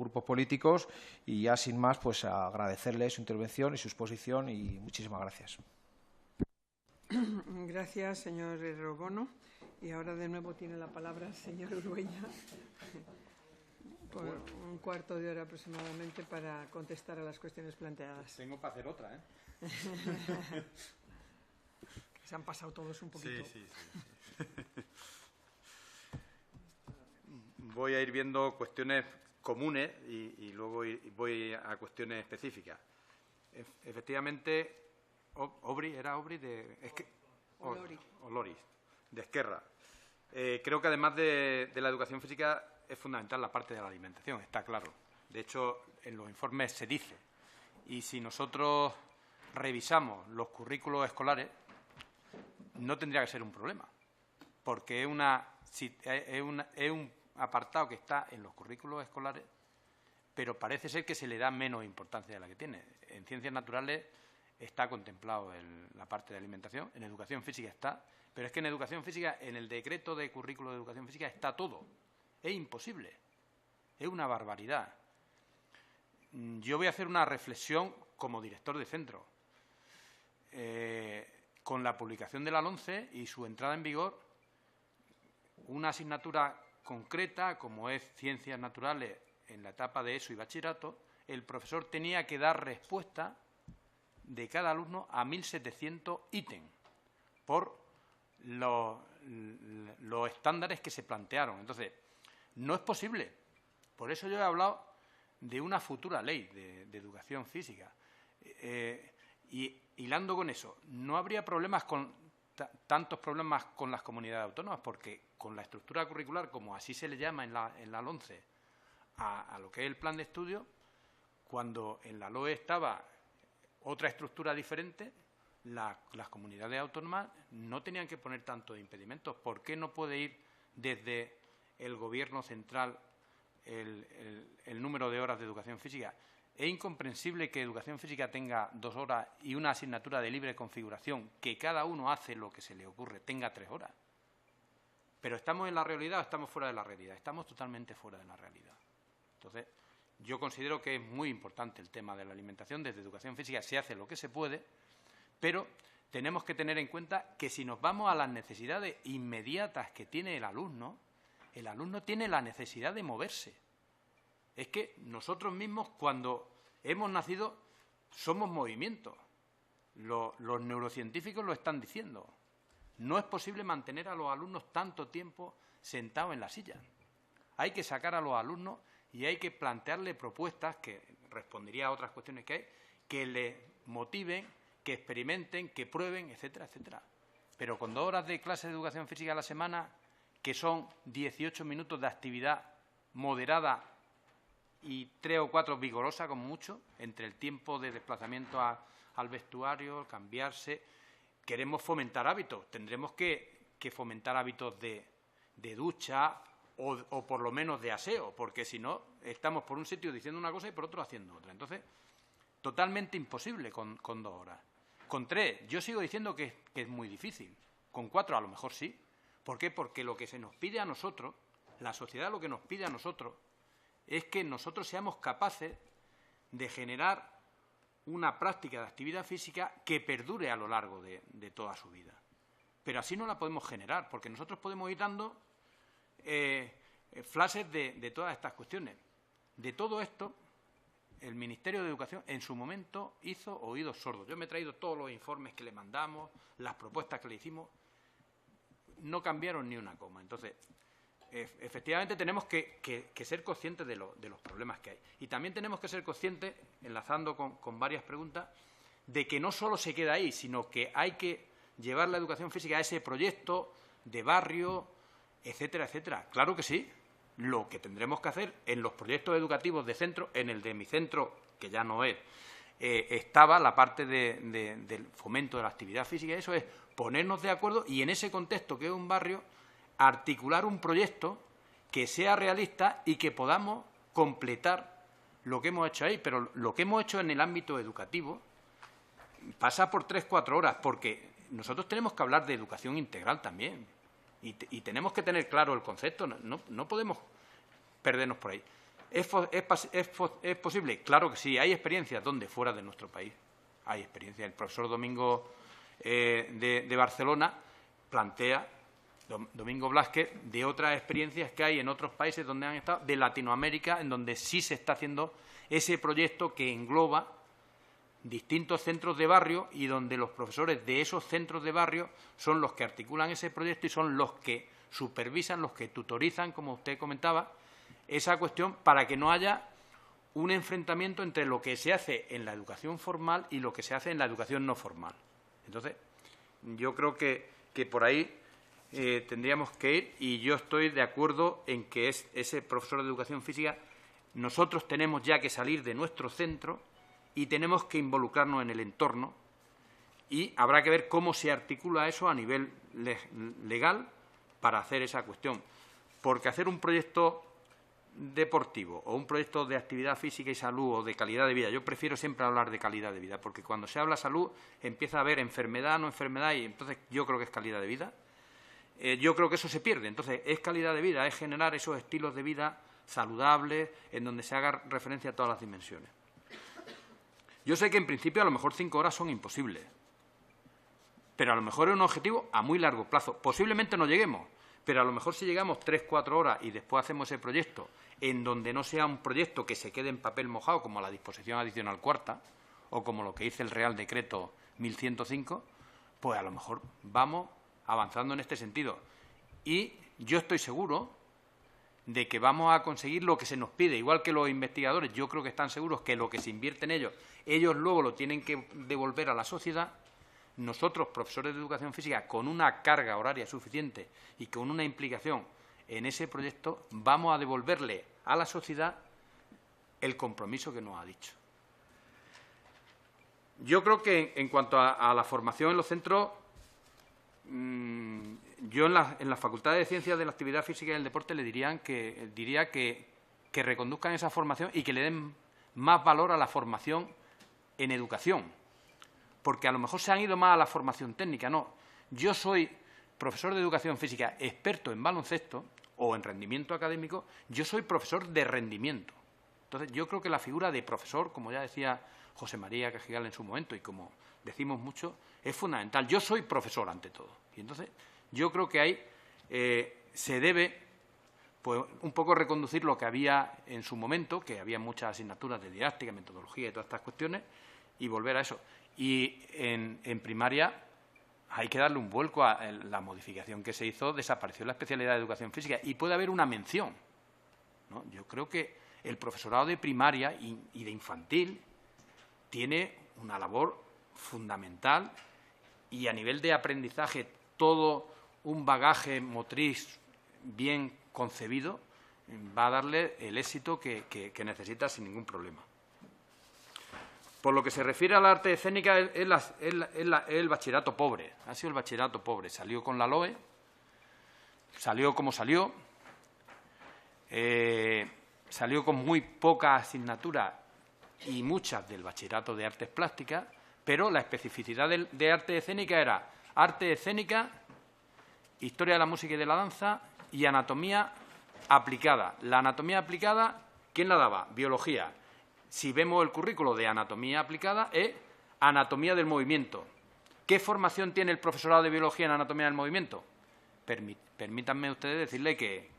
grupos políticos y ya sin más, pues agradecerle su intervención y su exposición y muchísimas gracias. Gracias, señor Herrero-Bono. Y ahora de nuevo tiene la palabra el señor Urueña por un cuarto de hora aproximadamente para contestar a las cuestiones planteadas. Tengo para hacer otra, ¿eh? Se han pasado todos un poquito. Sí. Voy a ir viendo cuestiones comunes y luego voy a cuestiones específicas. Efectivamente, Oloris, de Esquerra. Creo que además de la educación física es fundamental la parte de la alimentación, está claro. De hecho, en los informes se dice. Y si nosotros revisamos los currículos escolares, no tendría que ser un problema, porque es un apartado que está en los currículos escolares, pero parece ser que se le da menos importancia de la que tiene. En ciencias naturales está contemplado la parte de alimentación, en educación física está, pero es que en educación física, en el decreto de currículo de educación física está todo. Es imposible, es una barbaridad. Yo voy a hacer una reflexión como director de centro. Con la publicación de la LOMCE y su entrada en vigor, una asignatura concreta, como es Ciencias Naturales, en la etapa de ESO y bachillerato, el profesor tenía que dar respuesta de cada alumno a 1.700 ítems por los estándares que se plantearon. Entonces, no es posible. Por eso yo he hablado de una futura ley de educación física. Y hilando con eso, no habría tantos problemas con las comunidades autónomas, porque con la estructura curricular, como así se le llama en la LOMCE, a lo que es el plan de estudio, cuando en la LOE estaba otra estructura diferente, las comunidades autónomas no tenían que poner tantos impedimentos. ¿Por qué no puede ir desde el Gobierno central el número de horas de educación física? Es incomprensible que educación física tenga 2 horas y una asignatura de libre configuración, que cada uno hace lo que se le ocurre, tenga 3 horas. Pero ¿estamos en la realidad o estamos fuera de la realidad? Estamos totalmente fuera de la realidad. Entonces, yo considero que es muy importante el tema de la alimentación. Desde educación física se hace lo que se puede, pero tenemos que tener en cuenta que si nos vamos a las necesidades inmediatas que tiene el alumno tiene la necesidad de moverse. Es que nosotros mismos, cuando hemos nacido, somos movimiento. Los neurocientíficos lo están diciendo. No es posible mantener a los alumnos tanto tiempo sentados en la silla. Hay que sacar a los alumnos y hay que plantearle propuestas, que respondería a otras cuestiones que hay, que les motiven, que experimenten, que prueben, etcétera, etcétera. Pero con 2 horas de clase de educación física a la semana, que son 18 minutos de actividad moderada y 3 o 4 vigorosas, como mucho, entre el tiempo de desplazamiento al vestuario, cambiarse. Queremos fomentar hábitos, tendremos que fomentar hábitos de ducha o por lo menos de aseo, porque si no, estamos por un sitio diciendo una cosa y por otro haciendo otra. Entonces, totalmente imposible con 2 horas. Con 3, yo sigo diciendo que es muy difícil. Con 4 a lo mejor sí. ¿Por qué? Porque lo que se nos pide a nosotros, la sociedad lo que nos pide a nosotros, es que nosotros seamos capaces de generar una práctica de actividad física que perdure a lo largo de toda su vida. Pero así no la podemos generar, porque nosotros podemos ir dando flashes de todas estas cuestiones. De todo esto, el Ministerio de Educación en su momento hizo oídos sordos. Yo me he traído todos los informes que le mandamos, las propuestas que le hicimos, no cambiaron ni una coma. Entonces, efectivamente tenemos que ser conscientes de los problemas que hay. Y también tenemos que ser conscientes, enlazando con varias preguntas, de que no solo se queda ahí, sino que hay que llevar la educación física a ese proyecto de barrio, etcétera, etcétera. Claro que sí. Lo que tendremos que hacer en los proyectos educativos de centro, en el de mi centro, que ya no es, estaba la parte del fomento de la actividad física. Eso es ponernos de acuerdo y en ese contexto que es un barrio, articular un proyecto que sea realista y que podamos completar lo que hemos hecho ahí. Pero lo que hemos hecho en el ámbito educativo pasa por 3-4 horas, porque nosotros tenemos que hablar de educación integral también y tenemos que tener claro el concepto, no podemos perdernos por ahí. ¿Es posible? Claro que sí. Hay experiencias donde fuera de nuestro país. Hay experiencias. El profesor Domingo de Barcelona plantea, Domingo Blázquez, de otras experiencias que hay en otros países donde han estado, de Latinoamérica, en donde sí se está haciendo ese proyecto que engloba distintos centros de barrio y donde los profesores de esos centros de barrio son los que articulan ese proyecto y son los que supervisan, los que tutorizan, como usted comentaba, esa cuestión para que no haya un enfrentamiento entre lo que se hace en la educación formal y lo que se hace en la educación no formal. Entonces, yo creo que por ahí tendríamos que ir, y yo estoy de acuerdo en que ese profesor de educación física, nosotros tenemos ya que salir de nuestro centro y tenemos que involucrarnos en el entorno, y habrá que ver cómo se articula eso a nivel legal para hacer esa cuestión. Porque hacer un proyecto deportivo o un proyecto de actividad física y salud o de calidad de vida, yo prefiero siempre hablar de calidad de vida, porque cuando se habla salud empieza a haber enfermedad, no enfermedad, y entonces yo creo que es calidad de vida. Yo creo que eso se pierde. Entonces, es calidad de vida, es generar esos estilos de vida saludables en donde se haga referencia a todas las dimensiones. Yo sé que en principio a lo mejor 5 horas son imposibles, pero a lo mejor es un objetivo a muy largo plazo. Posiblemente no lleguemos, pero a lo mejor si llegamos 3-4 horas y después hacemos ese proyecto en donde no sea un proyecto que se quede en papel mojado como la disposición adicional cuarta o como lo que dice el Real Decreto 1105, pues a lo mejor vamos avanzando en este sentido. Y yo estoy seguro de que vamos a conseguir lo que se nos pide, igual que los investigadores. Yo creo que están seguros que lo que se invierte en ellos luego lo tienen que devolver a la sociedad. Nosotros, profesores de educación física, con una carga horaria suficiente y con una implicación en ese proyecto, vamos a devolverle a la sociedad el compromiso que nos ha dicho. Yo creo que en cuanto a la formación en los centros, yo en la Facultad de Ciencias de la Actividad Física y del Deporte le diría que reconduzcan esa formación y que le den más valor a la formación en educación, porque a lo mejor se han ido más a la formación técnica. No, yo soy profesor de educación física experto en baloncesto o en rendimiento académico, yo soy profesor de rendimiento. Entonces, yo creo que la figura de profesor, como ya decía José María Cajigal en su momento y como decimos mucho, es fundamental. Yo soy profesor ante todo. Y entonces, yo creo que ahí se debe pues, un poco reconducir lo que había en su momento, que había muchas asignaturas de didáctica, metodología y todas estas cuestiones, y volver a eso. Y en primaria hay que darle un vuelco a la modificación que se hizo, desapareció la especialidad de educación física y puede haber una mención, ¿no? Yo creo que el profesorado de primaria y de infantil tiene una labor fundamental y a nivel de aprendizaje todo un bagaje motriz bien concebido va a darle el éxito que necesita sin ningún problema. Por lo que se refiere al arte escénica, es el bachillerato pobre. Ha sido el bachillerato pobre. Salió con la LOE, salió como salió, salió con muy poca asignatura y muchas del bachillerato de artes plásticas, pero la especificidad de arte escénica era arte escénica, historia de la música y de la danza y anatomía aplicada. La anatomía aplicada, ¿quién la daba? Biología. Si vemos el currículo de anatomía aplicada, es anatomía del movimiento. ¿Qué formación tiene el profesorado de biología en anatomía del movimiento? Permítanme ustedes decirle que...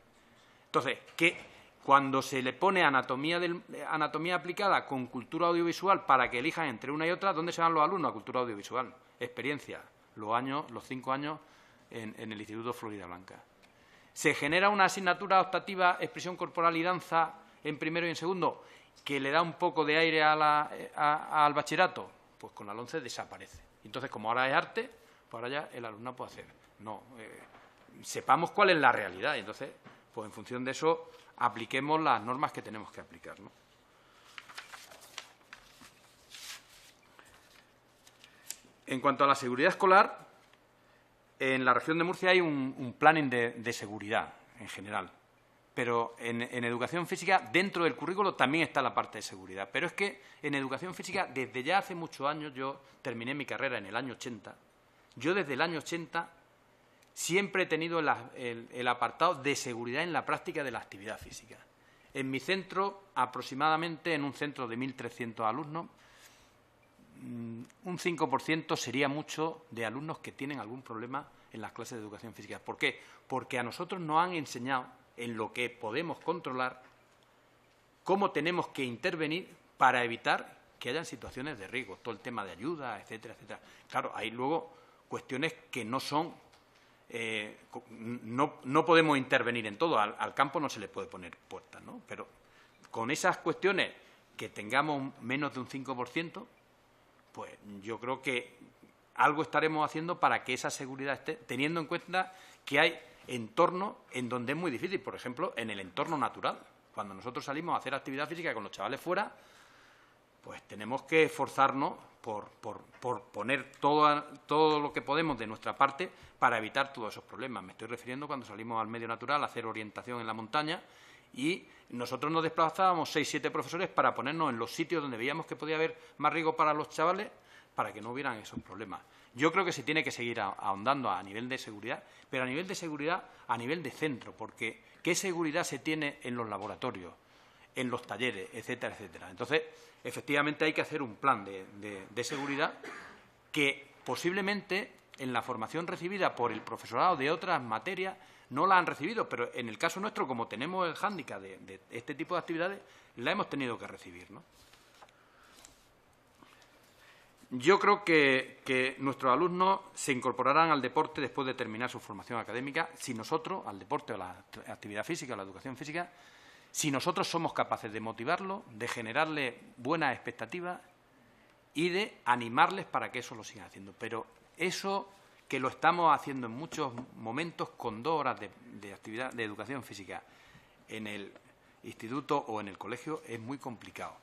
Entonces, que cuando se le pone anatomía aplicada con cultura audiovisual para que elijan entre una y otra, ¿dónde se van los alumnos? A cultura audiovisual. Experiencia, los 5 años en el Instituto Florida Blanca. Se genera una asignatura optativa, expresión corporal y danza en primero y en segundo, que le da un poco de aire al bachillerato, pues con la LONCE desaparece. Entonces, como ahora es arte, pues ahora ya el alumno puede hacer. No, sepamos cuál es la realidad. Y entonces, pues en función de eso, apliquemos las normas que tenemos que aplicar, ¿no? En cuanto a la seguridad escolar, en la región de Murcia hay un planning de seguridad en general. Pero en educación física, dentro del currículo, también está la parte de seguridad. Pero es que en educación física, desde ya hace muchos años, yo terminé mi carrera en el año 80, yo desde el año 80 siempre he tenido el apartado de seguridad en la práctica de la actividad física. En mi centro, aproximadamente, en un centro de 1.300 alumnos, un 5% sería mucho de alumnos que tienen algún problema en las clases de educación física. ¿Por qué? Porque a nosotros nos han enseñado, en lo que podemos controlar, cómo tenemos que intervenir para evitar que hayan situaciones de riesgo, todo el tema de ayuda, etcétera, etcétera. Claro, hay luego cuestiones que no son, no podemos intervenir en todo, al campo no se le puede poner puertas, ¿no? Pero con esas cuestiones que tengamos menos de un 5%, pues yo creo que algo estaremos haciendo para que esa seguridad esté, teniendo en cuenta que hay entornos en donde es muy difícil, por ejemplo, en el entorno natural. Cuando nosotros salimos a hacer actividad física con los chavales fuera, pues tenemos que esforzarnos por poner todo lo que podemos de nuestra parte para evitar todos esos problemas. Me estoy refiriendo cuando salimos al medio natural a hacer orientación en la montaña y nosotros nos desplazábamos 6 o 7 profesores para ponernos en los sitios donde veíamos que podía haber más riesgo para los chavales para que no hubieran esos problemas. Yo creo que se tiene que seguir ahondando a nivel de seguridad, pero a nivel de seguridad, a nivel de centro, porque ¿qué seguridad se tiene en los laboratorios, en los talleres, etcétera, etcétera? Entonces, efectivamente hay que hacer un plan de seguridad que posiblemente en la formación recibida por el profesorado de otras materias no la han recibido, pero en el caso nuestro, como tenemos el hándicap de este tipo de actividades, la hemos tenido que recibir, ¿no? Yo creo que nuestros alumnos se incorporarán al deporte después de terminar su formación académica si nosotros, al deporte, a la actividad física, a la educación física, si nosotros somos capaces de motivarlos, de generarles buenas expectativas y de animarles para que eso lo sigan haciendo. Pero eso que lo estamos haciendo en muchos momentos con 2 horas de actividad de educación física en el instituto o en el colegio es muy complicado.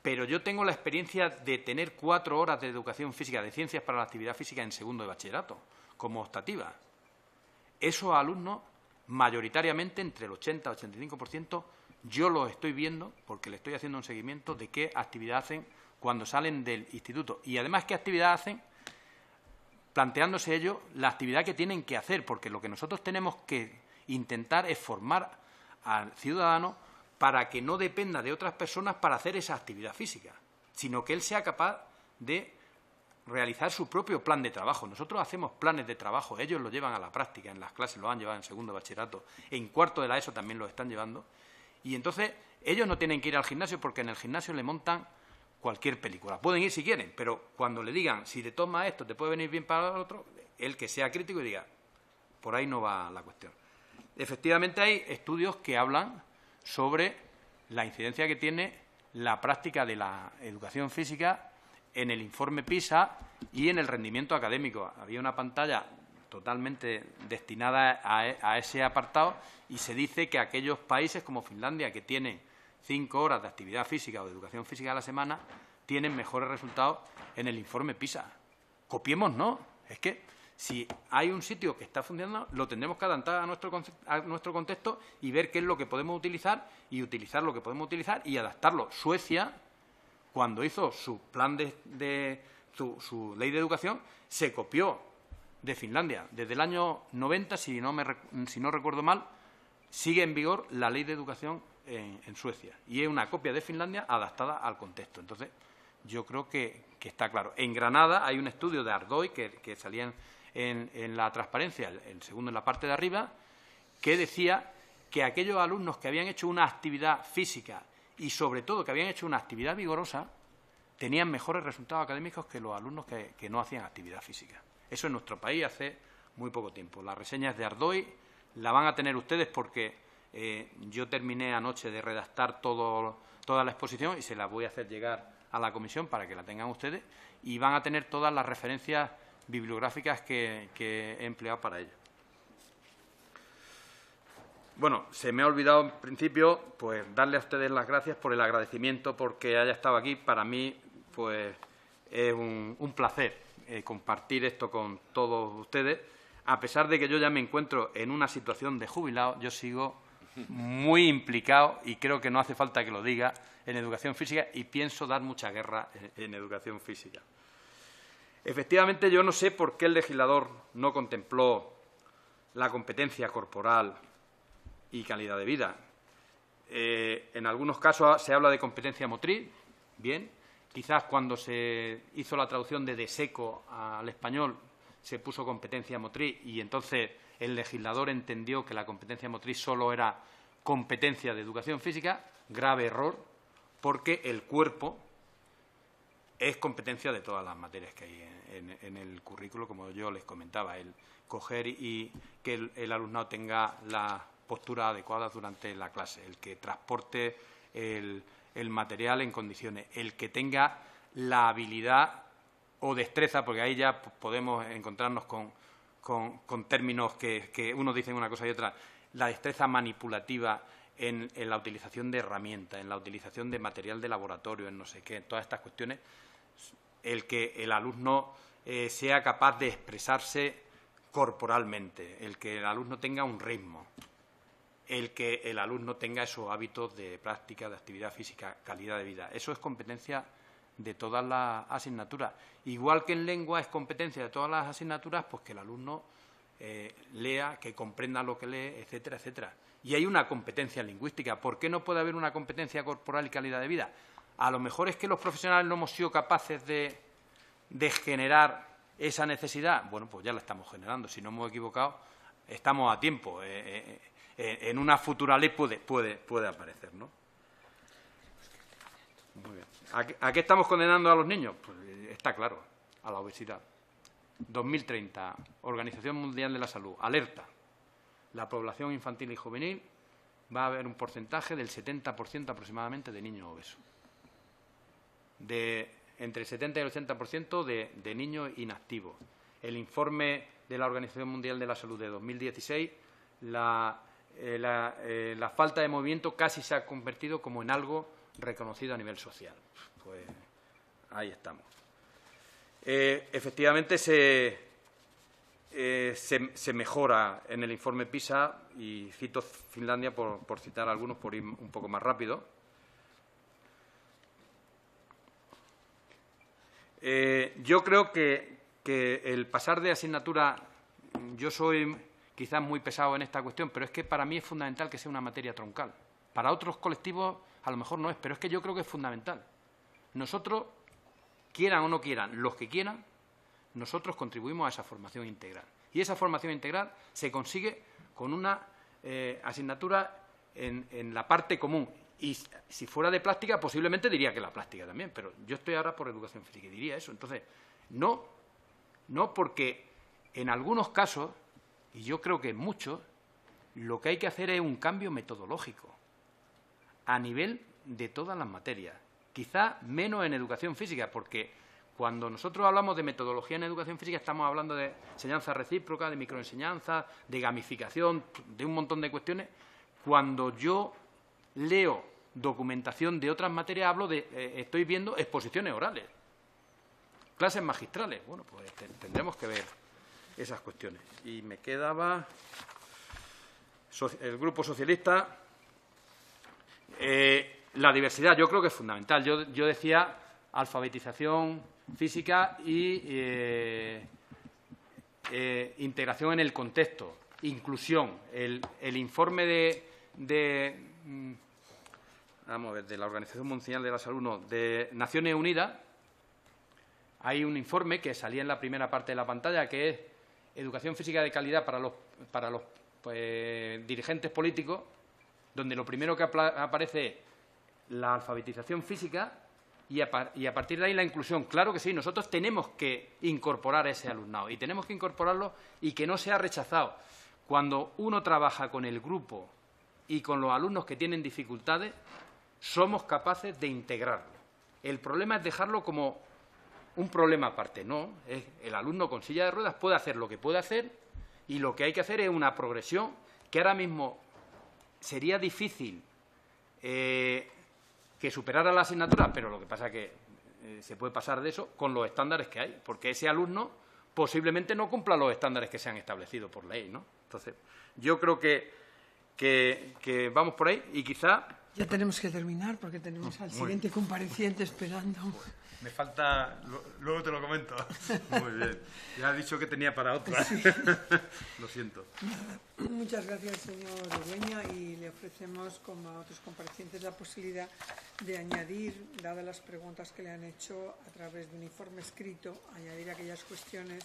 Pero yo tengo la experiencia de tener 4 horas de educación física, de ciencias para la actividad física en segundo de bachillerato, como optativa. Esos alumnos, mayoritariamente, entre el 80 y 85%, yo los estoy viendo, porque le estoy haciendo un seguimiento de qué actividad hacen cuando salen del instituto. Y además, qué actividad hacen, planteándose ellos la actividad que tienen que hacer, porque lo que nosotros tenemos que intentar es formar al ciudadano para que no dependa de otras personas para hacer esa actividad física, sino que él sea capaz de realizar su propio plan de trabajo. Nosotros hacemos planes de trabajo, ellos lo llevan a la práctica, en las clases lo han llevado en segundo de bachillerato, en cuarto de la ESO también lo están llevando, y entonces ellos no tienen que ir al gimnasio porque en el gimnasio le montan cualquier película. Pueden ir si quieren, pero cuando le digan, si te tomas esto, te puede venir bien para el otro, él que sea crítico y diga, por ahí no va la cuestión. Efectivamente hay estudios que hablan sobre la incidencia que tiene la práctica de la educación física en el informe PISA y en el rendimiento académico. Había una pantalla totalmente destinada a ese apartado y se dice que aquellos países como Finlandia, que tienen 5 horas de actividad física o de educación física a la semana, tienen mejores resultados en el informe PISA. Copiemos, ¿no? Es que si hay un sitio que está funcionando, lo tendremos que adaptar a nuestro contexto y ver qué es lo que podemos utilizar y utilizar lo que podemos utilizar y adaptarlo. Suecia, cuando hizo su plan su ley de educación, se copió de Finlandia. Desde el año 90, si no recuerdo mal, sigue en vigor la ley de educación en Suecia. Y es una copia de Finlandia adaptada al contexto. Entonces, yo creo que está claro. En Granada hay un estudio de Ardoy que salía en la transparencia, el segundo en la parte de arriba, que decía que aquellos alumnos que habían hecho una actividad física y, sobre todo, que habían hecho una actividad vigorosa, tenían mejores resultados académicos que los alumnos que no hacían actividad física. Eso en nuestro país hace muy poco tiempo. Las reseñas de Ardoy la van a tener ustedes porque yo terminé anoche de redactar toda la exposición y se la voy a hacer llegar a la comisión para que la tengan ustedes y van a tener todas las referencias bibliográficas que he empleado para ello. Bueno, se me ha olvidado en principio pues darle a ustedes las gracias por el agradecimiento porque haya estado aquí. Para mí pues es un placer compartir esto con todos ustedes. A pesar de que yo ya me encuentro en una situación de jubilado, yo sigo muy implicado y creo que no hace falta que lo diga en educación física y pienso dar mucha guerra en educación física. Efectivamente, yo no sé por qué el legislador no contempló la competencia corporal y calidad de vida. En algunos casos se habla de competencia motriz, bien. Quizás cuando se hizo la traducción de seco al español se puso competencia motriz y entonces el legislador entendió que la competencia motriz solo era competencia de educación física. Grave error, porque el cuerpo es competencia de todas las materias que hay en el currículo, como yo les comentaba, el coger y que el alumnado tenga la postura adecuada durante la clase, el que transporte el material en condiciones, el que tenga la habilidad o destreza, porque ahí ya podemos encontrarnos con términos que unos dicen una cosa y otra, la destreza manipulativa en la utilización de herramientas, en la utilización de material de laboratorio, en no sé qué, en todas estas cuestiones, el que el alumno sea capaz de expresarse corporalmente, el que el alumno tenga un ritmo, el que el alumno tenga esos hábitos de práctica, de actividad física, calidad de vida. Eso es competencia de todas las asignaturas. Igual que en lengua es competencia de todas las asignaturas, pues que el alumno lea, que comprenda lo que lee, etcétera, etcétera. Y hay una competencia lingüística. ¿Por qué no puede haber una competencia corporal y calidad de vida? A lo mejor es que los profesionales no hemos sido capaces de generar esa necesidad. Bueno, pues ya la estamos generando. Si no hemos equivocado, estamos a tiempo. En una futura ley puede aparecer, ¿no? Muy bien. ¿A qué estamos condenando a los niños? Pues está claro, a la obesidad. 2030, Organización Mundial de la Salud, alerta. La población infantil y juvenil va a haber un porcentaje del 70% aproximadamente de niños obesos. Entre el 70 y el 80% de niños inactivos. El informe de la Organización Mundial de la Salud de 2016, la falta de movimiento casi se ha convertido como en algo reconocido a nivel social. Pues ahí estamos. Efectivamente se mejora en el informe PISA, y cito Finlandia por citar algunos, por ir un poco más rápido. Yo creo que el pasar de asignatura, yo soy quizás muy pesado en esta cuestión, pero es que para mí es fundamental que sea una materia troncal. Para otros colectivos a lo mejor no es, pero es que yo creo que es fundamental. Nosotros, quieran o no quieran, los que quieran, nosotros contribuimos a esa formación integral. Y esa formación integral se consigue con una asignatura en la parte común. Y si fuera de plástica, posiblemente diría que la plástica también, pero yo estoy ahora por educación física y diría eso. Entonces, no porque en algunos casos, y yo creo que en muchos, lo que hay que hacer es un cambio metodológico a nivel de todas las materias. Quizá menos en educación física, porque cuando nosotros hablamos de metodología en educación física estamos hablando de enseñanza recíproca, de microenseñanza, de gamificación, de un montón de cuestiones. Cuando yo leo documentación de otras materias, estoy viendo exposiciones orales, clases magistrales. Bueno, pues tendremos que ver esas cuestiones. Y me quedaba el Grupo Socialista. La diversidad yo creo que es fundamental. Yo decía alfabetización física y integración en el contexto, inclusión. El informe de la Organización Mundial de la Salud, no, de Naciones Unidas, hay un informe que salía en la primera parte de la pantalla, que es educación física de calidad para los dirigentes políticos, donde lo primero que aparece es la alfabetización física y a partir de ahí la inclusión. Claro que sí, nosotros tenemos que incorporar a ese alumnado y tenemos que incorporarlo y que no sea rechazado. Cuando uno trabaja con el grupo y con los alumnos que tienen dificultades, somos capaces de integrarlo. El problema es dejarlo como un problema aparte. No, el alumno con silla de ruedas puede hacer lo que puede hacer y lo que hay que hacer es una progresión que ahora mismo sería difícil que superara la asignatura, pero lo que pasa es que se puede pasar de eso con los estándares que hay, porque ese alumno posiblemente no cumpla los estándares que se han establecido por ley, ¿no? Entonces, yo creo que vamos por ahí y quizá Ya tenemos que terminar porque tenemos al siguiente compareciente esperando. Me falta, luego te lo comento. Muy bien. Ya ha dicho que tenía para otra. Sí. Lo siento. Muchas gracias, señor Urueña, y le ofrecemos, como a otros comparecientes, la posibilidad de añadir, dadas las preguntas que le han hecho a través de un informe escrito, añadir aquellas cuestiones